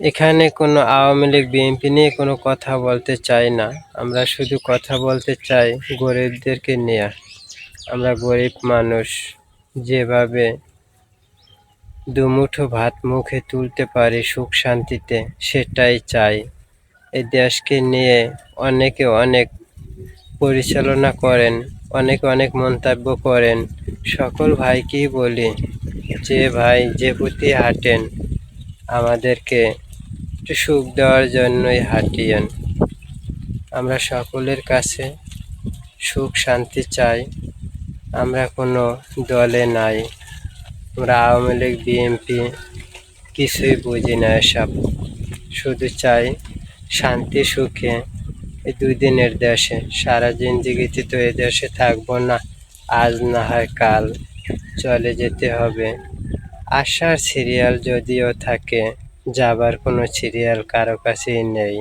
এখানে কোনো আওয়ামী লীগ বিএনপি নিয়ে কোনো কথা বলতে চাই না। আমরা শুধু কথা বলতে চাই গরিবদেরকে নিয়ে। আমরা গরিব মানুষ, যেভাবে দুমুঠো ভাত মুখে তুলতে পারি সুখ শান্তিতে, সেটাই চাই। এই দেশকে নিয়ে অনেকে অনেক পরিচালনা করেন, অনেকে অনেক মন্তব্য করেন। সকল ভাইকেই বলি যে ভাই যে পথে হাঁটেন আমাদেরকে একটু সুখ দেওয়ার জন্যই হাঁটিয়েন। আমরা সকলের কাছে সুখ শান্তি চাই। আমরা কোনো দলে নাই। আমরা আওয়ামী লীগ বিএনপি কিছুই বুঝি না এসব। শুধু চাই শান্তি সুখে এই 2 দিনের দেশে। সারা জিন্দেগিতে তো এ দেশে থাকবো না, আজ না হয় কাল চলে যেতে হবে। আসার সিরিয়াল যদিও থাকে, যাবার কোনো সিরিয়াল কারো কাছেই নেই।